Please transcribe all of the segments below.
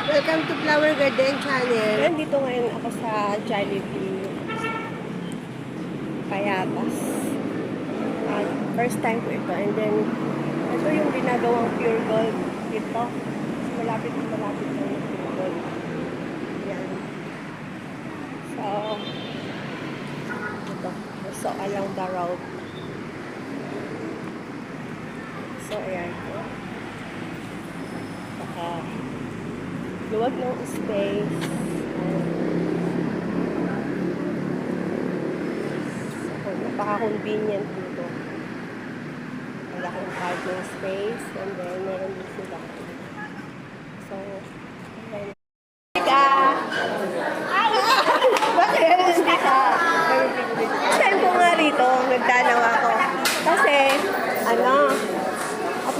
Welcome to Flower Garden Channel. Nandito ngayon ako sa Jollibee Payatas. First time ko ito. And then, ito yung ginagawang pure gold dito. Malapit lang yung pure gold. Yan. So, ito. So, along the road. So, ayan. Luwag ng space. So, napaka-convenient dito. Malaking parking space. And then, meron din sila. So, ayan. Bakit? Hindi ka. Saan ko nga rito, nagdalaw ako. Kasi,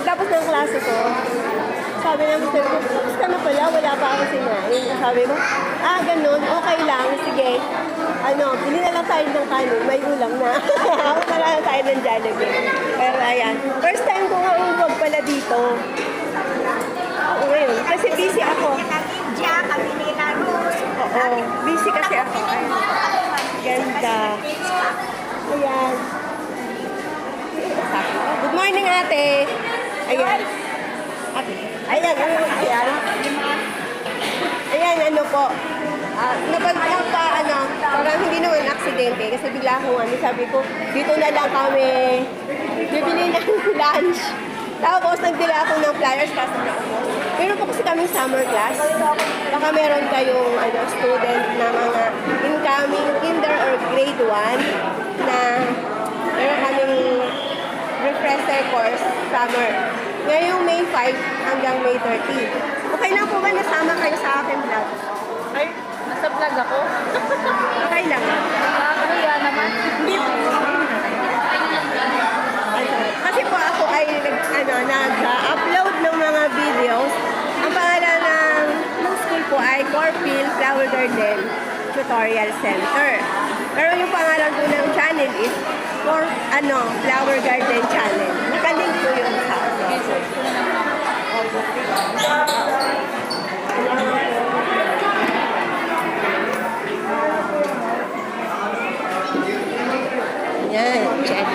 tapos ng klase ko, sabi ng mister ko, tapos ka na pala, wala pa ako sinain. Sabi ko, ganun, okay lang, sige. Bili na lang tayo ng kanin, may ulam na. Wala na tayo ng Jollibee. Pero ayan, first time ko nga umwag pala dito. Ngayon, kasi busy ako. Oo, busy kasi ako. Ganda. Ayan. Good morning, ate. Ayan. Ayan, ayan, ano po. Napaglang pa, parang hindi naman aksidente. Kasi bigla akong sabi ko, dito na lang kami bibili ng lunch. Tapos nagdila ako ng flyers kasi naubos. Meron po kasi kaming summer class. Baka meron kayong student na mga incoming kinder or grade 1 na meron kaming refresher course summer. Ngayong May 5 hanggang May 30. Okay lang po ba nasama kayo sa akin vlog? Ay, nasa vlog ako? Okay lang. Kaya naman. Hindi po. Kasi po ako ay nag-upload ng mga videos. Ang pangalan ng school po ay Corfield Flower Garden Tutorial Center. Pero yung pangalan po ng channel is Flower Garden Channel. Nakalink po yun sa yan, check.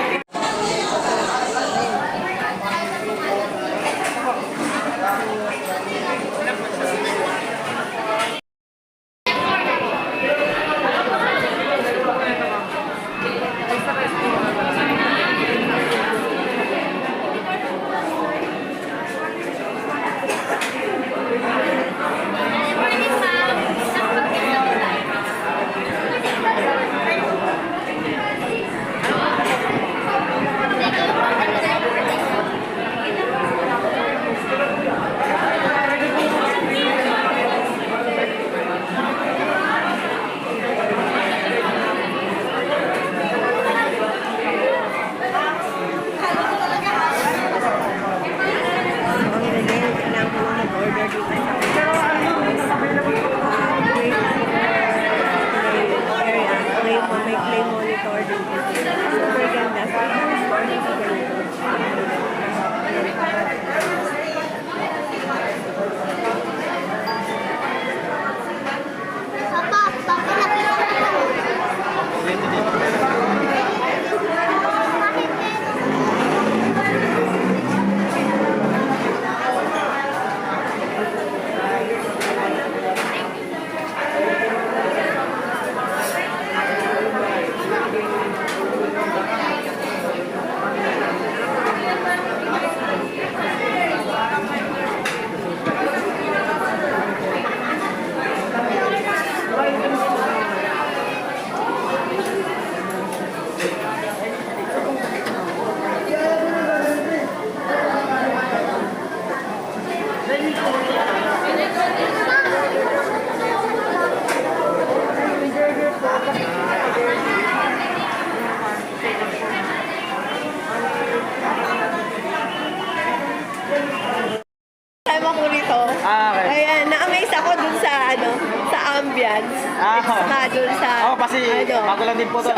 ambience. Saka dun sa... kasi bago lang din po to.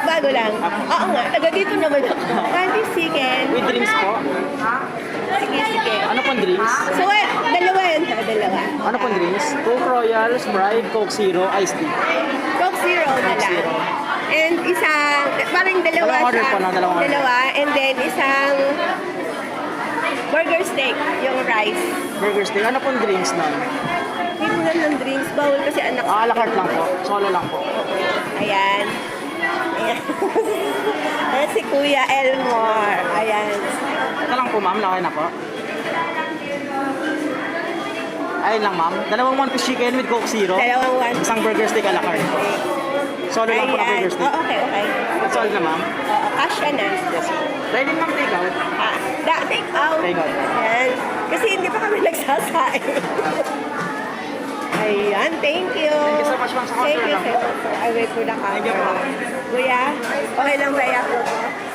Bago lang. Oo nga, taga dito naman ako. Candy chicken. With drinks po? Sige. Ano pong drinks? So, dalawa yun. Dalawa. Ano Ano pong drinks? Coke Royal, Sprite, Coke Zero, Iced Tea. Coke Zero na Coke lang. Zero. And isang, parang dalawa Dalawang order siya. po, no? Dalawang order. Dalawa. And then isang burger steak, yung rice. Burger steak. Ano pong drinks na? Hindi mo lang ng drinks. Bawal kasi anak. Ah, a la carte lang po. Solo lang po. Ayan. Ayan. Ayan si Kuya Elmore. Ayan. Ito lang po, ma'am. Lakay na po. Ayun lang, ma'am. Dalawang one-piece chicken with Coke Zero. Dalawang one. Isang burger steak a la carte po. Solo lang po na Ayan. burger steak. Oh, okay, okay. That's all na, ma'am. Oo, kasya na. Yes. Ready, ma'am, take out. Take out. Take out. Ayan. Kasi hindi pa kami nagsasain. Ayan, thank you. Thank you so much, ma'am. Sa Thank counter you lang so po. much. I wait for the Thank you counter. po. Kuya, okay lang ba ako?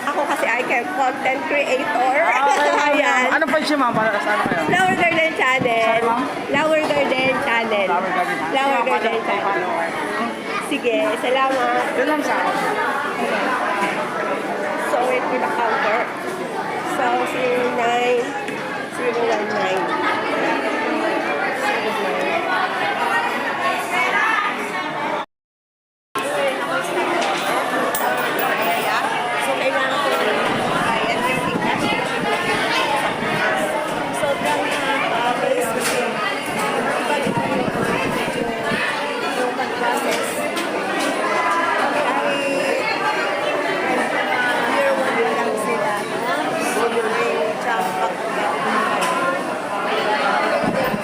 Ako kasi I can content creator. Ah, okay, ma'am. Ayan. Ano pa siya, ma'am? Para sa ano kayo? Flower Garden Channel. Sorry, ma'am? Flower Garden Channel. Flower Garden. Flower Garden Follow. Channel. Follow. Sige, salamat. Yun lang sa akin. So, wait for the counter. So, 09 019. So, kailangan ko bayan kasi cash. Sobrang bilis kasi balik ko yung pag-process. Kahit year 1 pa lang sila, no? So, may jump up na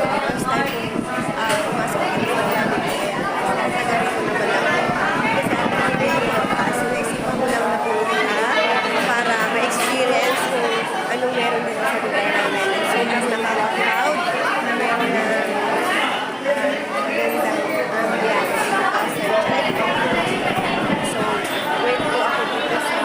first time pumasok ako sa namin kaya nagagaling ko naman lang. Kasi ang dami yung kaso naisipan ko lang na pumunta para ma-experience kung anong meron dito sa lugar namin. So, mas nakaka-proud na meron na magandang ambiance sa So, wait po ako dito sa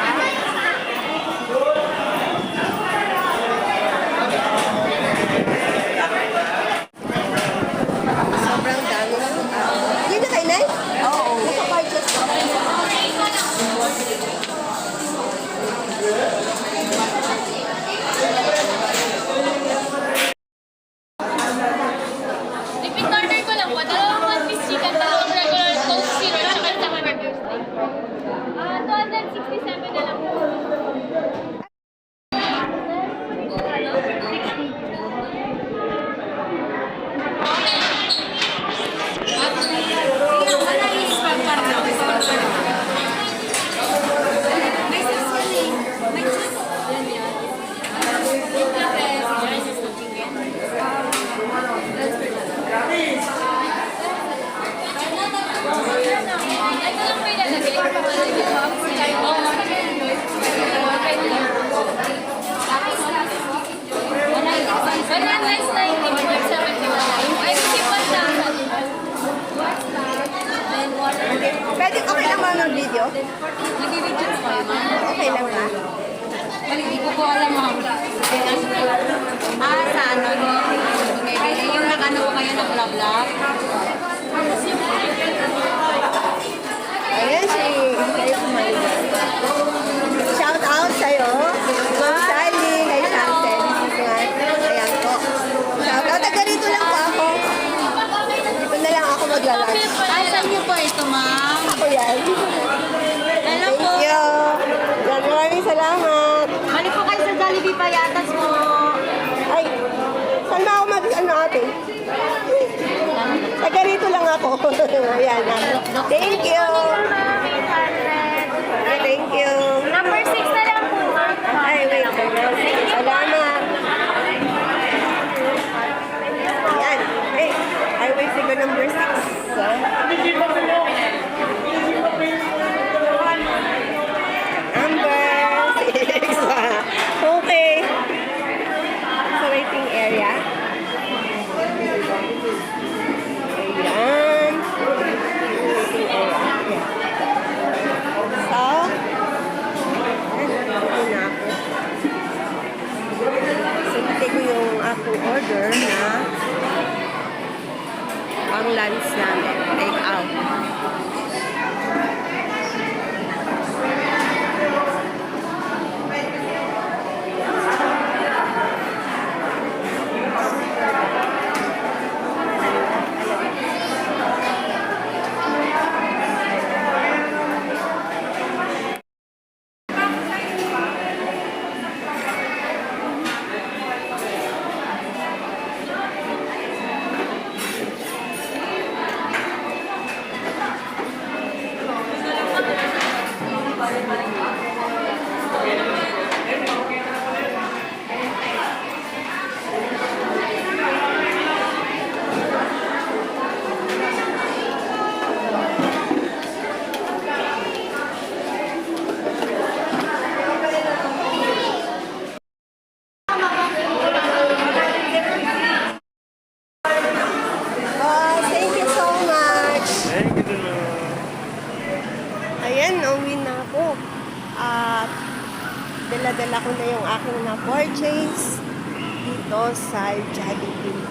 sobrang dami ng tao. Yun na kayo, Nay? Oo. Nakaparches ko. Repeat order ko lang po. Dalawang one-piece chicken, dalawang regular Coke Zero, tsaka isang burger steak. 267 na lang po. Ito lang po ilalagay. Pwede okay lang ba ng video? Nag-video po kayo, ma'am? Okay lang ba? Hindi ko po alam, ma'am. Sa ano, yung nag-ano ko kayo ng vlog-vlog? Ayan si shout out sa'yo. Ma'am Sally, kay Chantel. Ayan po. Shout out. Taga rito lang po ako. Dito na lang ako maglalunch. Saan niyo po ito, ma'am? Ako yan. Hello po. Thank you. Maraming salamat. Balik po kayo sa Jollibee Payatas po. Ay, saan ba ako ano ate? Taga rito lang ako. Ayan. Thank you. Thank you. Number 6 na lang po. Ay, wait. Salamat. Ayan. Hey, highway sigo number 6. Number 6. Okay. Sa waiting area. Ayan. Waiting area. So, ayan, na ako. Subite ko yung aking order na ang lunch namin. Take out. Ayan, uwi na ako. At dala-dala ko na yung aking na-purchase dito sa Jollibee.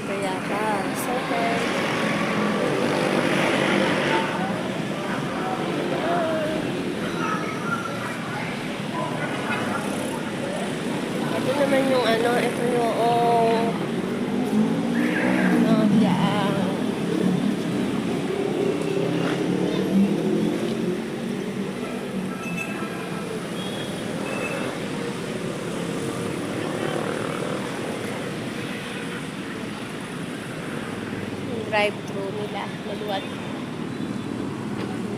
Kaya ka, super. Ito naman yung ano, ito yung yan. Drive-thru nila, maluwag.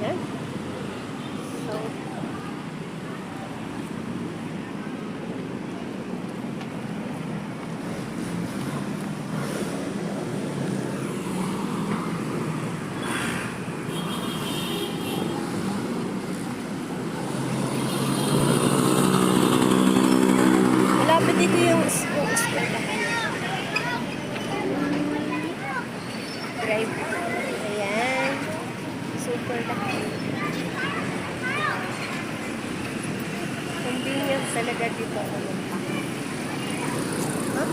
Ayan. So, malapit dito yung eskwelahan. Drive. Ayan. Super laki. Convenience talaga dito. Huh?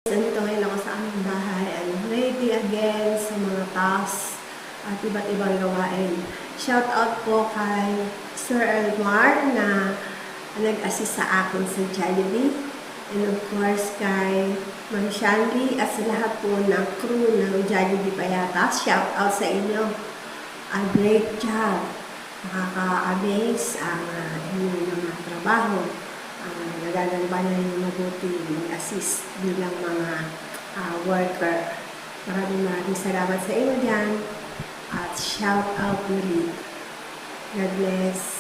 Nandito ngayon ako sa aming bahay. Ready again sa mga tasks at iba't ibang gawain. Shout out po kay Sir Elmar na nag-assist sa akin sa Jollibee. And of course kay Ma'am Shandy at sa lahat po ng crew ng Jollibee Payatas. Shout out sa inyo. A great job. Nakaka-amaze ang inyong mga trabaho. Nagagamba na yung mabuti mag-assist bilang mga worker. Maraming salamat sa inyo dyan. At shout out ulit. God bless.